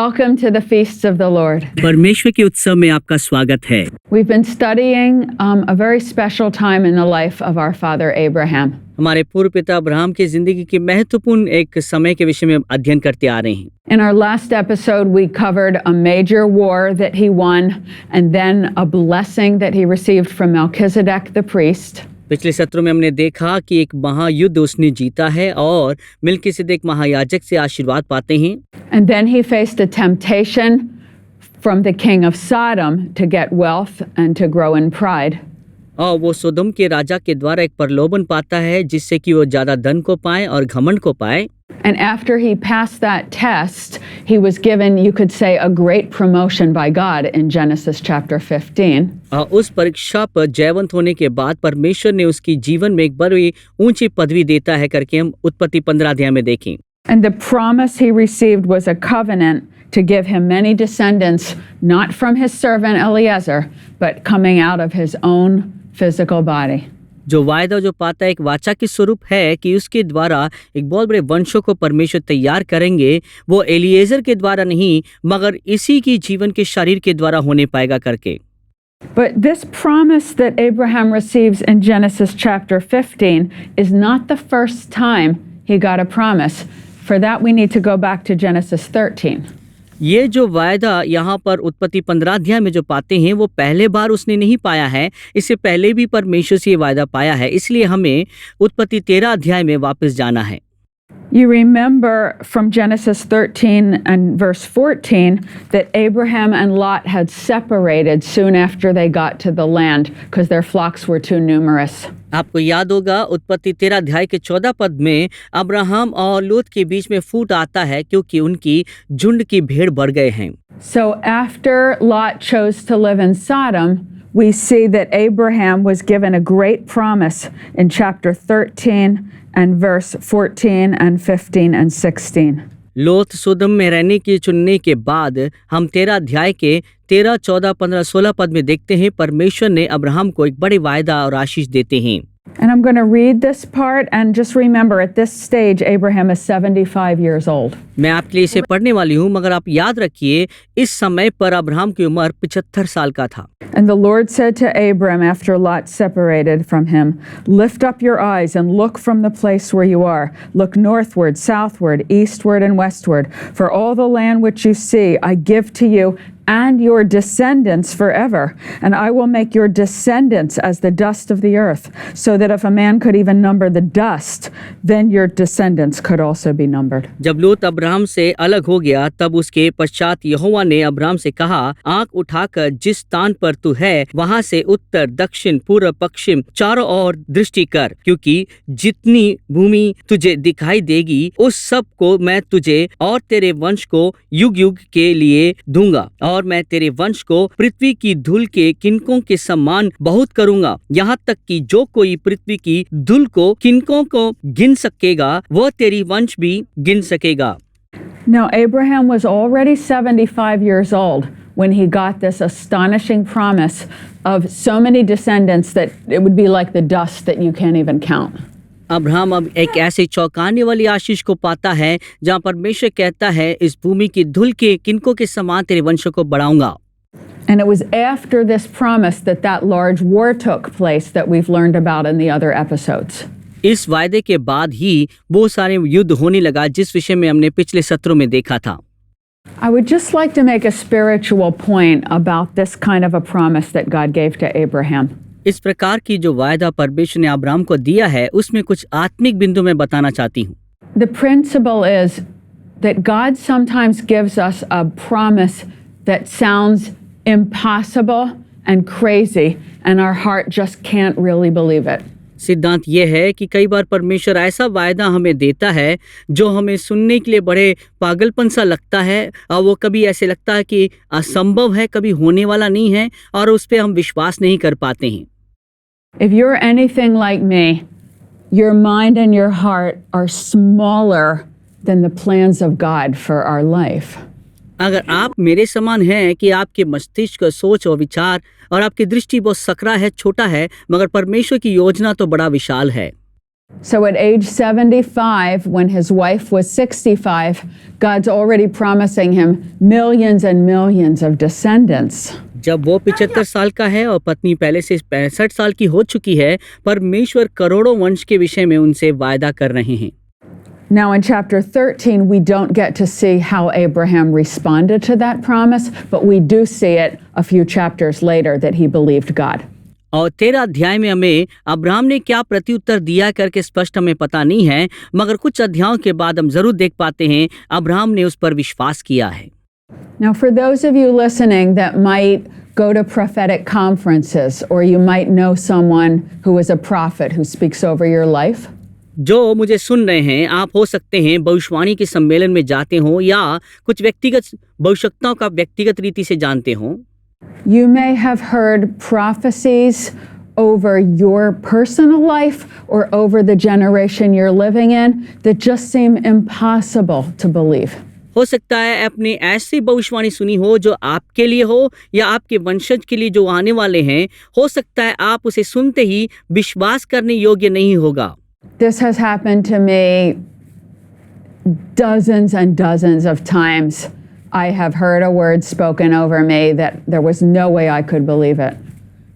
Welcome to the feasts of the Lord. परमेश्वर के उत्सव में आपका स्वागत है। We've been studying a very special time in the life of our father Abraham. हमारे पूर्व पिता अब्राहम की जिंदगी के महत्वपूर्ण एक समय के विषय में अध्ययन करते आ रहे हैं। In our last episode, we covered a major war that he won and then a blessing that he received from Melchizedek the priest. पिछले सत्र में हमने देखा कि एक महायुद्ध उसने जीता है और मिल्कीसेदेक महायाजक से आशीर्वाद पाते हैं। And then he faced a temptation from the king of Sodom to get wealth and to grow in pride. और वो सोदोम के राजा के द्वारा एक प्रलोभन पाता है जिससे कि वो ज्यादा धन को पाए और घमंड को पाए। And after he passed that test, he was given, you could say, a great promotion by God in Genesis chapter 15. उस परीक्षा पर जयवंत होने के बाद परमेश्वर ने उसकी जीवन में एक बड़ी ऊंची पदवी देता है करके हम उत्पत्ति 15 अध्याय में देखें। And the promise he received was a covenant to give him many descendants, not from his servant Eliezer, but coming out of his own physical body. जो वायदा जो पाता है एक वाचा के स्वरूप है कि उसके द्वारा एक बहुत बड़े वंशों को परमेश्वर तैयार करेंगे, वो एलिएजर के द्वारा नहीं मगर इसी की जीवन के शरीर के द्वारा होने पाएगा करके। But this promise that Abraham receives in Genesis chapter 15 is not the first time he got a promise. For that we need to go back to Genesis 13. ये जो वायदा यहाँ पर उत्पत्ति 15 अध्याय में जो पाते हैं वो पहले बार उसने नहीं पाया है, इससे पहले भी परमेश्वर से ये वायदा पाया है, इसलिए हमें उत्पत्ति 13 अध्याय में वापस जाना है। You remember from Genesis 13 and verse 14 that Abraham and Lot had separated soon after they got to the land because their flocks were too numerous. आपको याद होगा उत्पत्ति 13 अध्याय के 14 पद में अब्राहम और लूत के बीच में फूट आता है क्योंकि उनकी झुंड की भेड़ बढ़ गए हैं। So after Lot chose to live in Sodom, we see that Abraham was given a great promise in chapter 13 and verse 14 and 15 and 16. लोथ सोदम में रहने की चुनने के बाद हम 13 अध्याय के 13, 14, 15, 16 पद में देखते हैं परमेश्वर ने अब्राहम को एक बड़ी वायदा और आशीष देते हैं। And I'm going to read this part and just remember at this stage Abraham is 75 years old. मैं आपके लिए इसे पढ़ने वाली हूँ मगर आप याद रखिए इस समय पर अब्राहम की उम्र 75 साल का था। And the Lord said to Abram after Lot separated from him, "Lift up your eyes and look from the place where you are. Look northward, southward, eastward, and westward. For all the land which you see, I give to you and your descendants forever. And I will make your descendants as the dust of the earth, so that if a man could even number the dust, then your descendants could also be numbered." जब लूत Abraham से अलग हो गया तब उसके पश्चात यहोवा ने अब्राहम से कहा, आंख उठाकर जिस स्थान पर तू है वहां से उत्तर, दक्षिण, पूर्व, पश्चिम चारों ओर दृष्टि कर, क्योंकि जितनी भूमि तुझे दिखाई देगी उस सब को मैं तुझे और तेरे वंश को युग युग के लिए दूंगा, और मैं तेरे वंश को पृथ्वी की धूल के किनकों के समान बहुत करूंगा, यहाँ तक कि जो कोई पृथ्वी की धूल को किनकों को गिन सकेगा वह तेरी वंश भी गिन सकेगा। Now Abraham was already 75 years old when he got this astonishing promise of so many descendants that it would be like the dust that you can't even count. Abraham अब एक ऐसे चौंकाने वाली आशीष को पाता है जहाँ परमेश्वर कहता है इस भूमि की धूल के किनकों के समान तेरे वंश को बढ़ाऊंगा। And it was after this promise that that large war took place that we've learned about in the other episodes. इस वायदे के बाद ही बहुत सारे युद्ध होने लगा जिस विषय में हमने पिछले सत्रों में देखा था। I would just like to make a spiritual point about this kind of a promise that God gave to Abraham. इस प्रकार की जो वायदा परमेश्वर ने अब्राहम को दिया है उसमें कुछ आत्मिक बिंदु में बताना चाहती हूँ। The principle is that God sometimes gives us a promise that sounds impossible and crazy and our heart just can't really believe it. सिद्धांत ये है कि कई बार परमेश्वर ऐसा वायदा हमें देता है जो हमें सुनने के लिए बड़े पागलपन सा लगता है और वो कभी ऐसे लगता है कि असंभव है, कभी होने वाला नहीं है और उस पर हम विश्वास नहीं कर पाते हैं। If you're anything like me, your mind and your heart are smaller than the plans of God for our life. अगर आप मेरे समान हैं कि आपके मस्तिष्क, सोच और विचार और आपकी दृष्टि बहुत सकरा है, छोटा है, मगर परमेश्वर की योजना तो बड़ा विशाल है। So at age 75, when his wife was 65, God's already promising him millions and millions of descendants. जब वो 75 साल का है और पत्नी पहले से 65 साल की हो चुकी है, परमेश्वर करोड़ों वंश के विषय में उनसे वायदा कर रहे हैं। Now in chapter 13, we don't get to see how Abraham responded to that promise, but we do see it a few chapters later that he believed God. और 13 अध्याय में हमें अब्राहम ने क्या प्रत्युत्तर दिया करके स्पष्ट हमें पता नहीं है, मगर कुछ अध्यायों के बाद हम जरूर देख पाते हैं अब्राहम ने उस पर विश्वास किया है। Now for those of you listening that might go to prophetic conferences, or you might know someone who is a prophet who speaks over your life, जो मुझे सुन रहे हैं, आप हो सकते हैं भविष्यवाणी के सम्मेलन में जाते हो या कुछ व्यक्तिगत भविष्यवक्ताओं का व्यक्तिगत रीति से जानते हो। You may have heard prophecies over your personal life or over the generation you're living in that just seem impossible to believe. हो सकता है अपने ऐसी भविष्यवाणी सुनी हो जो आपके लिए हो या आपके वंशज के लिए जो आने वाले हैं। हो सकता है आप उसे सुनते ही विश्वास करने योग्य नहीं होगा। This has happened to me dozens and dozens of times. I have heard a word spoken over me that there was no way I could believe it.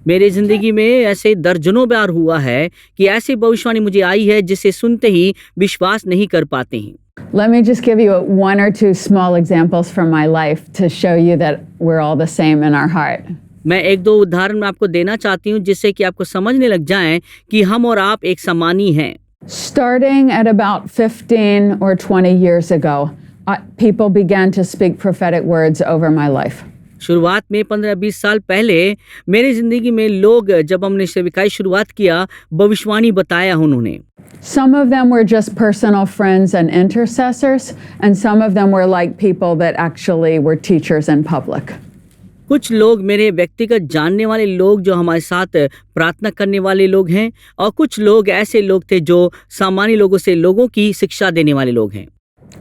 मेरी जिंदगी में ऐसे दर्जनों बार हुआ है कि ऐसी भविष्यवाणी मुझे आई है जिसे सुनते ही विश्वास नहीं कर पाते हैं। Let me just give you one or two small examples from my life to show you that we're all the same in our heart. मैं एक दो उदाहरण आपको देना चाहती हूँ जिससे कि आपको समझने लग जाए कि हम और आप एक समान ही हैं। Starting at about 15 or 20 years ago, people began to speak prophetic words over my life. शुरुआत में 15-20 साल पहले मेरी जिंदगी में लोग जब हमने सेविकाई शुरुआत किया भविष्यवाणी बताया उन्होंने। Some of them were just personal friends and intercessors, and some of them were like people that actually were teachers in public. कुछ लोग मेरे व्यक्तिगत जानने वाले लोग जो हमारे साथ प्रार्थना करने वाले लोग हैं, और कुछ लोग ऐसे लोग थे जो सामान्य लोगों से लोगों की शिक्षा देने वाले लोग हैं।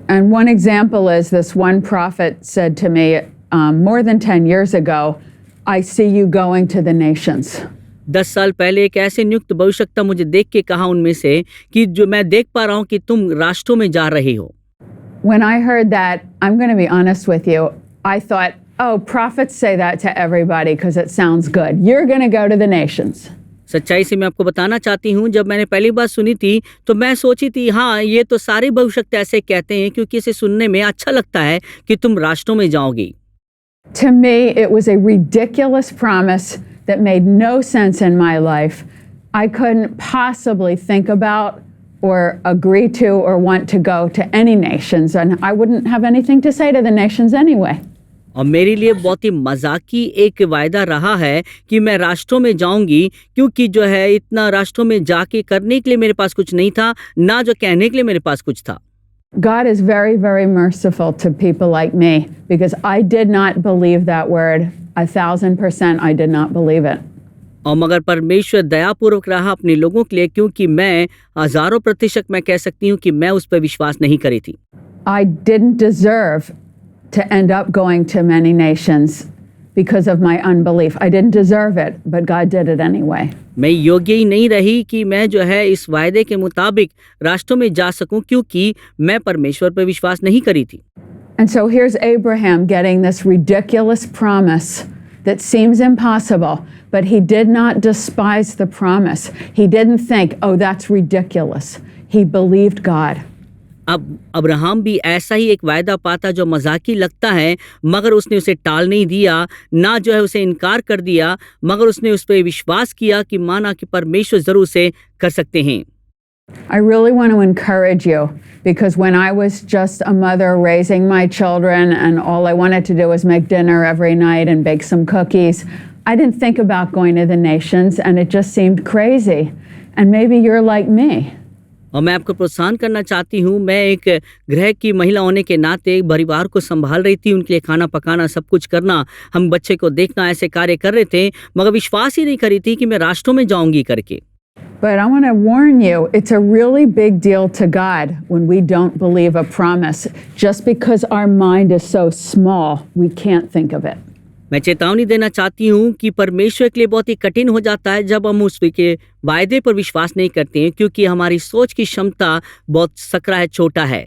And one example is this one prophet said to me more than 10 years ago, I see you going to the nations. 10 साल पहले एक ऐसे नियुक्त भविष्यवक्ता मुझे देख के कहा उनमें से कि जो मैं देख पा रहा हूँ कि तुम राष्ट्रों में जा रहे हो। When I heard that, I'm going to be honest with you, I thought, oh, prophets say that to everybody because it sounds good. You're going to go to the nations. सच्चाई से मैं आपको बताना चाहती हूँ, जब मैंने पहली बार सुनी थी तो मैं सोची थी हाँ ये तो सारे भविष्यवक्ता ऐसे कहते हैं क्योंकि इसे सुनने में अच्छा लगता है कि तुम राष्ट्रों में जाओगी। To me, it was a ridiculous promise that made no sense in my life. I couldn't possibly think about or agree to or want to go to any nations, and I wouldn't have anything to say to the nations anyway. और मेरे लिए बहुत ही मजाकी एक वायदा रहा है कि मैं राष्ट्रों में जाऊंगी, क्योंकि जो है इतना राष्ट्रों में जाके करने के लिए मेरे पास कुछ नहीं था, ना जो कहने के लिए मेरे पास कुछ था। God is very, very merciful to people like me because I did not believe that word. 1,000% I did not believe it. और मगर परमेश्वर दयापूर्वक रहा अपने लोगों के लिए, क्योंकि मैं 1000% मैं कह सकती हूँ कि मैं उस पर विश्वास नहीं करी थी। I didn't deserve to end up going to many nations because of my unbelief. I didn't deserve it, but God did it anyway. मैं योग्य ही नहीं रही कि मैं जो है इस वायदे के मुताबिक राष्ट्रों में जा सकूं, क्योंकि मैं परमेश्वर पर विश्वास नहीं करी थी। And so here's Abraham getting this ridiculous promise that seems impossible, but he did not despise the promise. He didn't think, oh, that's ridiculous. He believed God. अब अब्राहम भी ऐसा ही एक वायदा पाता जो मजाकी लगता है, मगर उसने उसे टाल नहीं दिया, ना जो है उसे इनकार कर दिया, मगर उसने उस पर विश्वास किया कि माना कि परमेश्वर जरूर उसे कर सकते हैं। I really want to encourage you because when I was just a mother raising my children and all I wanted to do was make dinner every night and bake some cookies, I didn't think about going to the nations and it just seemed crazy. And maybe you're like me. और मैं आपको प्रोत्साहन करना चाहती हूँ, मैं एक गृह की महिला होने के नाते परिवार को संभाल रही थी, उनके लिए खाना पकाना, सब कुछ करना, हम बच्चे को देखना, ऐसे कार्य कर रहे थे, मगर विश्वास ही नहीं करी थी कि मैं राष्ट्रों में जाऊंगी करके। But I want to warn you, it's a really big deal to God when we don't believe a promise. Just because our mind is so small, we can't think of it. मैं चेतावनी देना चाहती हूँ कि परमेश्वर के लिए बहुत ही कठिन हो जाता है जब हम उसके वायदे पर विश्वास नहीं करते हैं, क्योंकि हमारी सोच की क्षमता बहुत सकरा है, छोटा है।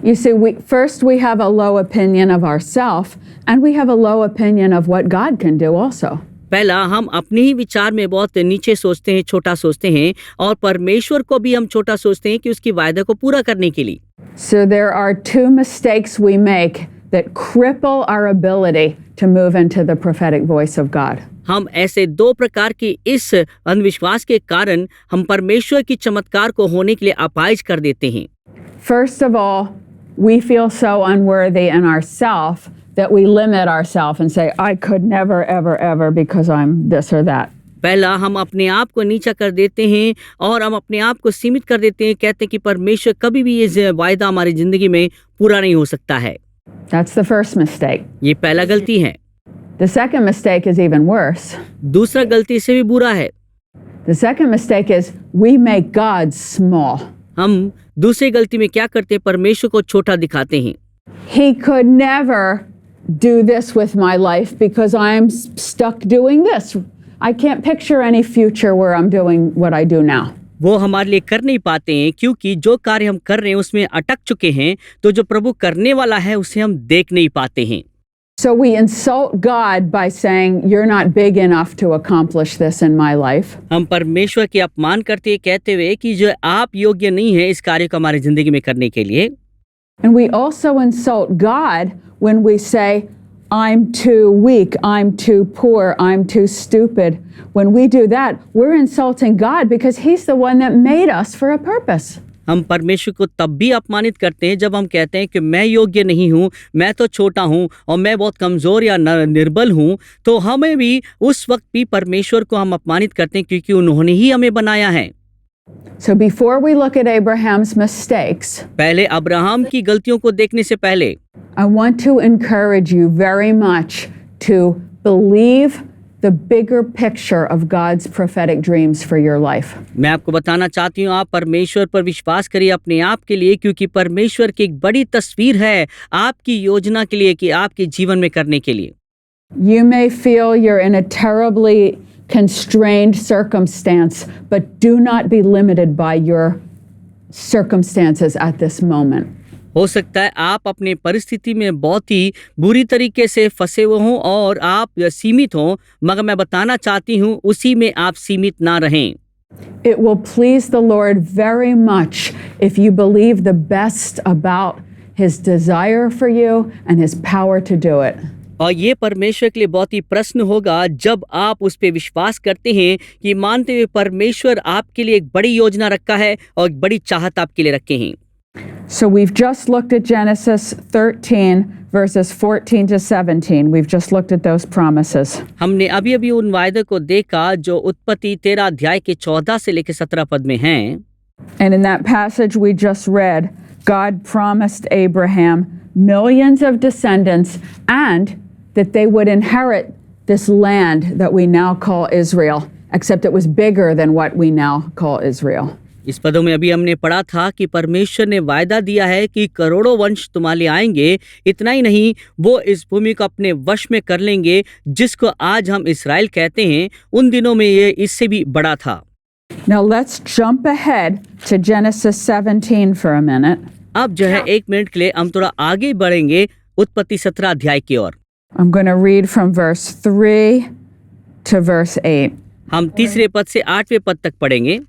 You see, we have a low opinion of ourselves, and we have a low opinion of what God can do also. पहला, हम अपने ही विचार में बहुत नीचे सोचते हैं, छोटा सोचते हैं, और परमेश्वर को भी हम छोटा सोचते हैं कि उसकी वायदा को पूरा करने के लिए। So there are two mistakes we make that cripple our ability to move into the prophetic voice of God. हम ऐसे दो प्रकार की इस अंधविश्वास के कारण हम परमेश्वर की चमत्कार को होने के लिए अपाहिज कर देते हैं। First of all, we feel so unworthy in ourselves that we limit ourselves and say, I could never, ever, ever because I'm this or that. पहला, हम अपने आप को नीचा कर देते हैं और हम अपने आप को सीमित कर देते हैं, कहते हैं कि परमेश्वर कभी भी ये वायदा हमारी जिंदगी में पूरा नहीं हो सकता है। That's the first mistake. ये पहला गलती है। The second mistake is even worse. दूसरा गलती से भी बुरा है। The second mistake is we make God small. हम दूसरी गलती में क्या करते हैं? परमेश्वर को छोटा दिखाते हैं। He could never do this with my life because I'm stuck doing this. I can't picture any future where I'm doing what I do now. वो हमारे लिए कर नहीं पाते हैं, क्योंकि जो कार्य हम कर रहे हैं उसमें अटक चुके हैं, तो जो प्रभु करने वाला है उसे हम देख नहीं पाते हैं। So we insult God by saying, you're not big enough to accomplish this in my life. हम परमेश्वर के अपमान करते हैं, कहते हुए कि जो आप योग्य नहीं है इस कार्य को हमारी जिंदगी में करने के लिए। And we also insult God when we say, I'm too weak, I'm too poor, I'm too stupid. When we do that, we're insulting God because He's the one that made us for a purpose. हम परमेश्वर को तब भी अपमानित करते हैं जब हम कहते हैं कि मैं योग्य नहीं हूँ, मैं तो छोटा हूँ और मैं बहुत कमज़ोर या निर्बल हूँ, तो हमें भी उस वक्त भी परमेश्वर को हम अपमानित करते हैं, क्योंकि उन्होंने ही हमें बनाया है। So before we look at Abraham's mistakes, पहले अब्राहम की गलतियों को देखने से पहले I want to encourage you very much to believe the bigger picture of God's prophetic dreams for your life. मैं आपको बताना चाहती हूँ, आप परमेश्वर पर विश्वास करिए अपने आप के लिए, क्योंकि परमेश्वर की एक बड़ी तस्वीर है आपकी योजना के लिए कि आपके जीवन में करने के लिए। You may feel you're in a terribly constrained circumstance, but do not be limited by your circumstances at this moment. हो सकता है आप अपने परिस्थिति में बहुत ही बुरी तरीके से फंसे हुए हों और आप सीमित हों, मगर मैं बताना चाहती हूँ उसी में आप सीमित ना रहें। It will please the Lord very much if you believe the best about His desire for you and His power to do it. और ये परमेश्वर के लिए बहुत ही प्रश्न होगा जब आप उस पे विश्वास करते हैं कि मानते हुए परमेश्वर आपके लिए एक बड़ी योजना रखा है और एक बड़ी चाहत आपके लिए रखे हैं। So we've just looked at Genesis 13 verses 14 to 17. We've just looked at those promises. हमने अभी उन वायदे को देखा जो उत्पत्ति 13 अध्याय के 14 से लेकर 17 पद में हैं। And in that passage we just read, God promised Abraham millions of descendants and that they would inherit this land that we now call Israel, except it was bigger than what we now call Israel. इस पदों में अभी हमने पढ़ा था कि परमेश्वर ने वायदा दिया है कि करोड़ों वंश तुम्हारे आएंगे। इतना ही नहीं, वो इस भूमि को अपने वश में कर लेंगे, जिसको आज हम इस्राएल कहते हैं। उन दिनों में ये इससे भी बड़ा था। Now let's jump ahead to Genesis 17 for a minute. अब जो है 1 मिनट के लिए हम थोड़ा आगे बढ़ेंगे उत्पत्ति 17 अध्याय की ओर। I'm going to read from verse 3 to verse 8. हम तीसरे पद से 8वें पद तक पढ़ेंगे।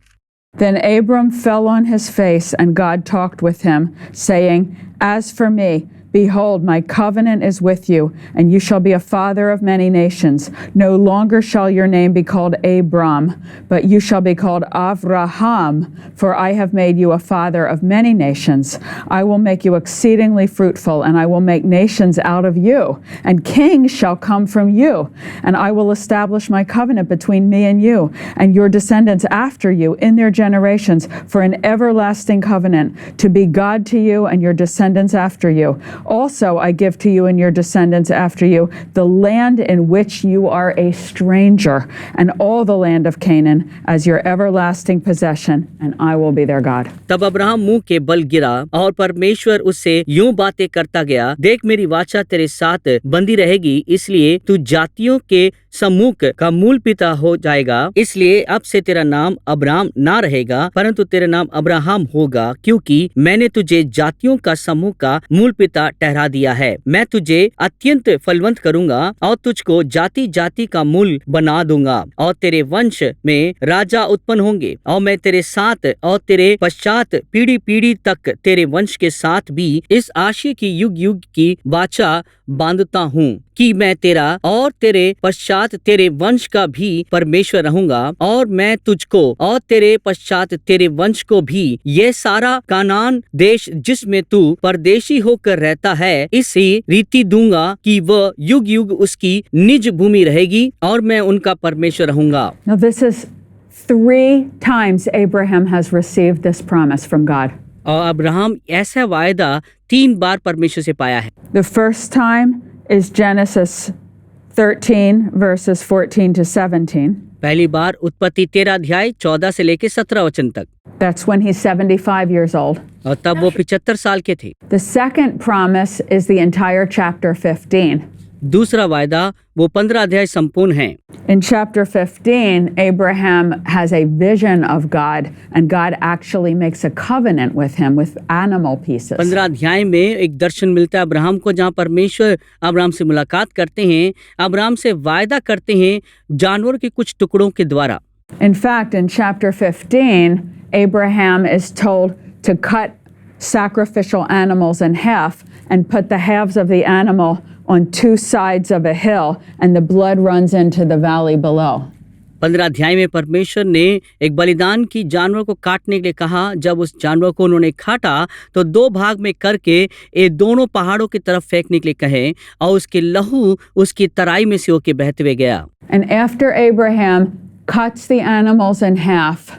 Then Abram fell on his face, and God talked with him, saying, As for me, behold, my covenant is with you, and you shall be a father of many nations. No longer shall your name be called Abram, but you shall be called Avraham, for I have made you a father of many nations. I will make you exceedingly fruitful, and I will make nations out of you, and kings shall come from you. And I will establish my covenant between me and you, and your descendants after you in their generations, for an everlasting covenant, to be God to you and your descendants after you. Also, I give to you and your descendants after you the land in which you are a stranger, and all the land of Canaan as your everlasting possession, and I will be their God. तब Abraham मुंह के बल गिरा और परमेश्वर उससे यूं बातें करता गया, देख मेरी वाचा तेरे साथ बंदी रहेगी, इसलिए तू जातियों के समूह का मूल पिता हो जाएगा। इसलिए अब से तेरा नाम अब्राम ना रहेगा, परंतु तेरा नाम अब्राहम होगा, क्योंकि मैंने तुझे जातियों का समूह का मूल पिता ठहरा दिया है। मैं तुझे अत्यंत फलवंत करूंगा और तुझको जाति जाति का मूल बना दूंगा, और तेरे वंश में राजा उत्पन्न होंगे, और मैं तेरे साथ और तेरे पश्चात पीढ़ी पीढ़ी तक तेरे वंश के साथ भी इस आशय की युग युग की वाचा बांधता हूँ कि मैं तेरा और तेरे पश्चात तेरे वंश का भी परमेश्वर रहूंगा, और मैं तुझको और तेरे पश्चात तेरे वंश को भी ये सारा कानान देश जिसमें तू परदेशी होकर रहता है इसी रीति दूंगा कि वह युग युग उसकी निज भूमि रहेगी, और मैं उनका परमेश्वर रहूंगा। Now, this is 3 times Abraham has received this promise from God. और अब्राहम ऐसा वायदा 3 बार परमेश्वर से पाया है। The first time is Genesis 13 verses 14 to 17. पहली बार उत्पत्ति 13 अध्याय 14 से लेकर 17 वचन तक। That's when he's 75 years old. और तब वो 75 साल के थे। The second promise is the entire chapter 15. दूसरा वायदा वो 15 अध्याय संपूर्ण है। In chapter 15, Abraham has a vision of God, and God actually makes a covenant with him with animal pieces. 15 अध्याय में एक दर्शन मिलता है अब्राहम को, जहाँ परमेश्वर अब्राहम से मुलाकात करते हैं, अब्राहम से वायदा करते हैं जानवर के कुछ टुकड़ों के द्वारा। In fact, in chapter 15, Abraham is told to cut sacrificial animals in half and put the halves of the animal on 2 sides of a hill, and the blood runs into the valley below. 15 अध्याय में परमेश्वर ने एक बलिदान की जानवर को काटने के लिए कहा। जब उस जानवर को उन्होंने काटा तो 2 भाग में करके ये दोनों पहाड़ों की तरफ फेंकने के लिए कहे, और उसके लहू उसकी तराई में से होके बहते हुए गया। And after Abraham cuts the animals in half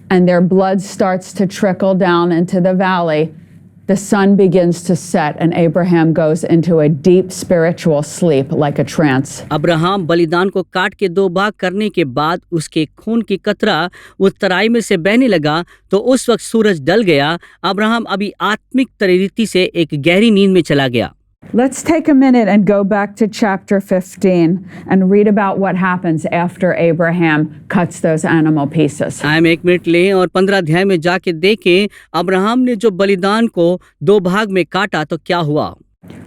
and their blood starts to trickle down into the valley, the sun begins to set and Abraham goes into a deep spiritual sleep like a trance. Abraham बलिदान को काट के 2 भाग करने के बाद उसके खून की कतरा उस तराई में से बहने लगा, तो उस वक्त सूरज ढल गया। अब्राहम अभी आत्मिक रीति से एक गहरी नींद में चला गया। Let's take a minute and go back to chapter 15 and read about what happens after Abraham cuts those animal pieces. हम 1 मिनट लें और 15 अध्याय में जाके देखें अब्राहम ने जो बलिदान को 2 भाग में काटा तो क्या हुआ।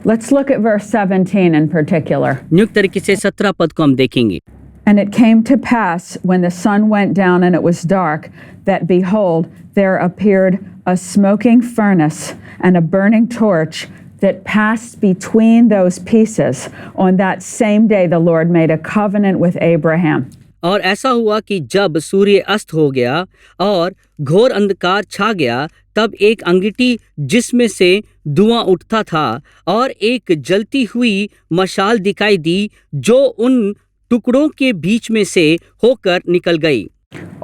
Let's look at verse 17 in particular. नियुक्त तरीके से 17 पद को हम देखेंगे। And it came to pass when the sun went down and it was dark, that behold, there appeared a smoking furnace and a burning torch that passed between those pieces. On that same day the Lord made a covenant with Abraham. और ऐसा हुआ कि जब सूर्य अस्त हो गया और घोर अंधकार छा गया, तब एक अंगीठी जिसमें से धुआं उठता था और एक जलती हुई मशाल दिखाई दी, जो उन टुकड़ों के बीच में से होकर निकल गई।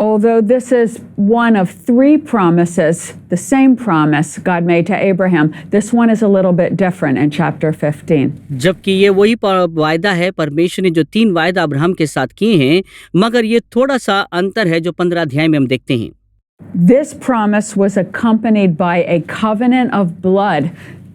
Although this is one of 3 promises, the same promise God made to Abraham, this one is a little bit different in chapter 15. जबकि ये वही वायदा है, परमेश्वर ने जो 3 वायदा अब्राहम के साथ किए हैं, मगर ये थोड़ा सा अंतर है जो 15 अध्याय में हम देखते हैं। This promise was accompanied by a covenant of blood,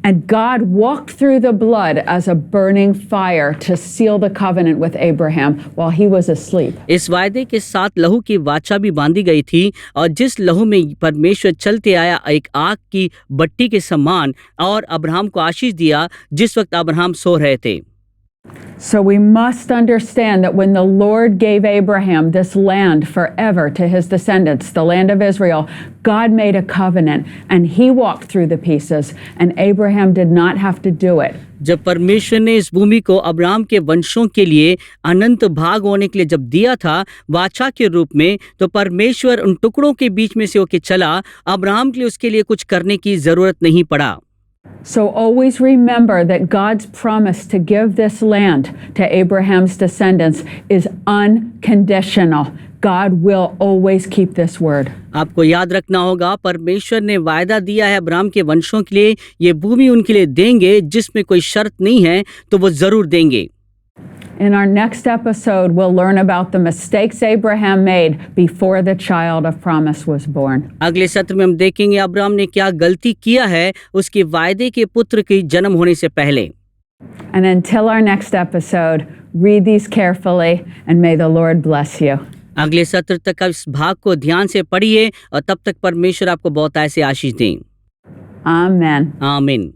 and God walked through the blood as a burning fire to seal the covenant with Abraham while he was asleep. इस वायदे के साथ लहू की वाचा भी बांधी गई थी, और जिस लहू में परमेश्वर चलते आया एक आग की भट्टी के समान, और अब्राहम को आशीष दिया जिस वक्त अब्राहम सो रहे थे। So we must understand that when the Lord gave Abraham this land forever to his descendants, the land of Israel, God made a covenant and he walked through the pieces, and Abraham did not have to do it. जब परमेश्वर ने इस भूमि को Abraham के वंशों के लिए अनंत भाग होने के लिए जब दिया था वाचा के रूप में, तो परमेश्वर उन टुकड़ों के बीच में से होके चला। अब्राहम के लिए उसके लिए कुछ करने की जरूरत नहीं पड़ा। So always remember that God's promise to give this land to Abraham's descendants is unconditional. God will always keep this word. आपको याद रखना होगा, परमेश्वर ने वायदा दिया है अब्राहम के वंशों के लिए, ये भूमि उनके लिए देंगे, जिसमें कोई शर्त नहीं है, तो वो जरूर देंगे। In our next episode, we'll learn about the mistakes Abraham made before the child of promise was born. अगले सत्र में हम देखेंगे अब्राहम ने क्या गलती किया है उसके वायदे के पुत्र के जन्म होने से पहले। And until our next episode, read these carefully and may the Lord bless you. अगले सत्र तक इस भाग को ध्यान से पढ़िए और तब तक परमेश्वर आपको बहुत ऐसे आशीष दें। Amen. आमीन।